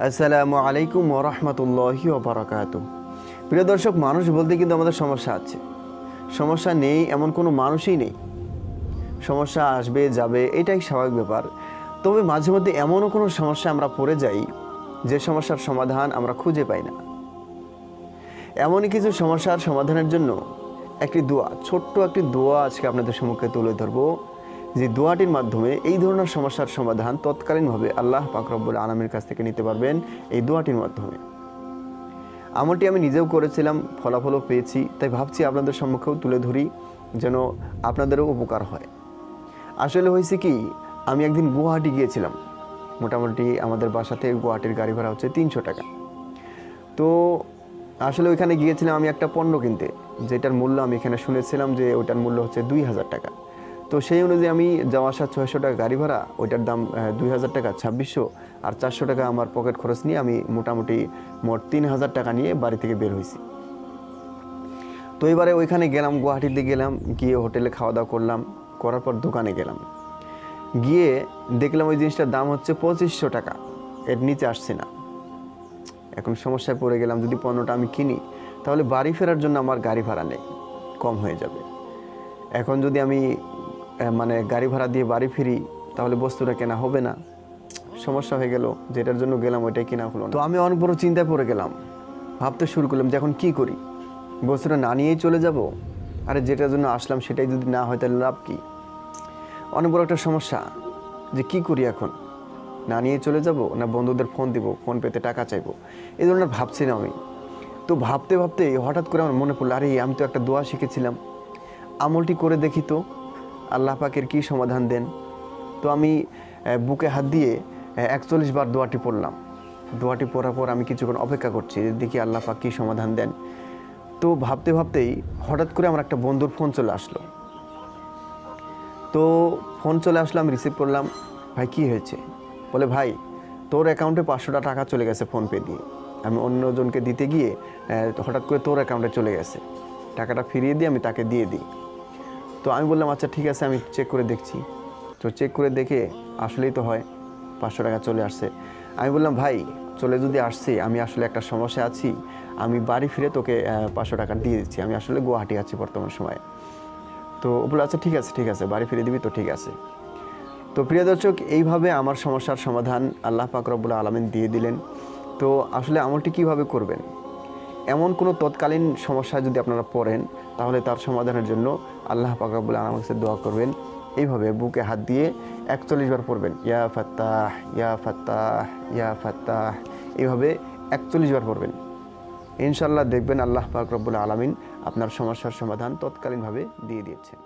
আসসালামু আলাইকুম ওয়া রাহমাতুল্লাহি ওয়া বারাকাতুহু। প্রিয় দর্শক, মানুষ বলতে কিন্তু আমাদের সমস্যা আছে, সমস্যা নেই এমন কোনো মানুষই নেই। সমস্যা আসবে যাবে, এটাই স্বাভাবিক ব্যাপার। তবে মাঝে মধ্যে এমনও কোনো সমস্যা আমরা পড়ে যাই যে সমস্যার সমাধান আমরা খুঁজে পাই না। এমনই কিছু সমস্যার সমাধানের জন্য একটি দোয়া, ছোট্ট একটি দোয়া আজকে আপনাদের সম্মুখে তুলে ধরবো, যে দোয়াটির মাধ্যমে এই ধরনের সমস্যার সমাধান তৎকালীনভাবে আল্লাহ পাক রব্বুল আলামিনের কাছ থেকে নিতে পারবেন এই দোয়াটির মাধ্যমে। আমলটি আমি নিজেও করেছিলাম, ফলাফলও পেয়েছি, তাই ভাবছি আপনাদের সম্মুখেও তুলে ধরি যেন আপনাদেরও উপকার হয়। আসলে হয়েছে কি, আমি একদিন গুয়াহাটি গিয়েছিলাম। মোটামুটি আমাদের বাসা থেকে গুয়াহাটির গাড়ি ভাড়া হচ্ছে 300 টাকা। তো আসলে ওইখানে গিয়েছিলাম আমি একটা পণ্য কিনতে, যেটার মূল্য আমি এখানে শুনেছিলাম যে ওইটার মূল্য হচ্ছে 2000 টাকা। তো সেই অনুযায়ী আমি যাওয়া আসা 600 টাকা গাড়ি ভাড়া, ওইটার দাম 2000 টাকা 2600, আর 400 টাকা আমার পকেট খরচ নিয়ে আমি মোটামুটি মোট 3000 টাকা নিয়ে বাড়ি থেকে বের হয়েছি। তো এবারে ওইখানে গেলাম, গুয়াহাটিতে গেলাম, গিয়ে হোটেলে খাওয়া দাওয়া করলাম, করার পর দোকানে গেলাম, গিয়ে দেখলাম ওই জিনিসটার দাম হচ্ছে 2500 টাকা, এর নিচে আসছে না। এখন সমস্যায় পড়ে গেলাম, যদি পণ্যটা আমি কিনি তাহলে বাড়ি ফেরার জন্য আমার গাড়ি ভাড়া নেই, কম হয়ে যাবে। এখন যদি আমি গাড়ি ভাড়া দিয়ে বাড়ি ফিরি তাহলে বস্তুটা কেনা হবে না, সমস্যা হয়ে গেল। যেটার জন্য গেলাম ওইটাই কেনা হলো না। তো আমি অনেক বড় চিন্তায় পড়ে গেলাম, ভাবতে শুরু করলাম যে এখন কী করি, বস্তুটা না নিয়েই চলে যাব? আরে যেটার জন্য আসলাম সেটাই যদি না হয় তাহলে লাভ কী? অনেক বড় একটা সমস্যা, যে কি করি এখন, না নিয়ে চলে যাব না বন্ধুদের ফোন দিব, ফোন পেতে টাকা চাইবো, এই ধরনের ভাবছিলাম আমি। তো ভাবতে ভাবতে হঠাৎ করে আমার মনে পড়লো, আরে আমি তো একটা দোয়া শিখেছিলাম, আমলটি করে দেখি তো আল্লাহ পাকের কী সমাধান দেন। তো আমি বুকে হাত দিয়ে 41 বার দোয়াটি পড়লাম। দোয়াটি পড়ার পর আমি কিছুক্ষণ অপেক্ষা করছি, দেখি আল্লাহ পাক কী সমাধান দেন। তো ভাবতে ভাবতেই হঠাৎ করে আমার একটা বন্ধুর ফোন চলে আসলো। তো ফোন চলে আসলো, আমি রিসিভ করলাম। ভাই কী হয়েছে? বলে, ভাই তোর অ্যাকাউন্টে 500 টাকা চলে গেছে ফোনপে দিয়ে, আমি অন্যজনকে দিতে গিয়ে হঠাৎ করে তোর অ্যাকাউন্টে চলে গেছে, টাকাটা ফিরিয়ে দিয়ে আমি তাকে দিয়ে দিই। তো আমি বললাম আচ্ছা ঠিক আছে, আমি চেক করে দেখছি। তো চেক করে দেখে আসলেই তো হয়, 500 টাকা চলে আসছে। আমি বললাম, ভাই চলে যদি আসছে, আমি আসলে একটা সমস্যা আছি, আমি বাড়ি ফিরে তোকে 500 টাকা দিয়ে দিচ্ছি, আমি আসলে গুয়াহাটি আছি বর্তমান সময়ে। তো ও বলে আচ্ছা ঠিক আছে, বাড়ি ফিরে দিবি তো, ঠিক আছে। তো প্রিয় দর্শক, এইভাবে আমার সমস্যার সমাধান আল্লাহ পাক রব্বুল আলামিন দিয়ে দিলেন। তো আসলে আমলটি কিভাবে করবেন, এমন কোনো তৎকালীন সমস্যা যদি আপনারা পড়েন তাহলে তার সমাধানের জন্য আল্লাহ পাক রব্বুল আলামিনের কাছে দোয়া করবেন। এইভাবে বুকে হাত দিয়ে 41 বার পড়বেন, ইয়া ফাত্তাহ ইয়া ফাত্তাহ ইয়া ফাত্তাহ, এইভাবে 41 বার পড়বেন। ইনশাআল্লাহ দেখবেন আল্লাহ পাক রব্বুল আলামিন আপনার সমস্যার সমাধান তৎকালীনভাবে দিয়ে দিয়েছেন।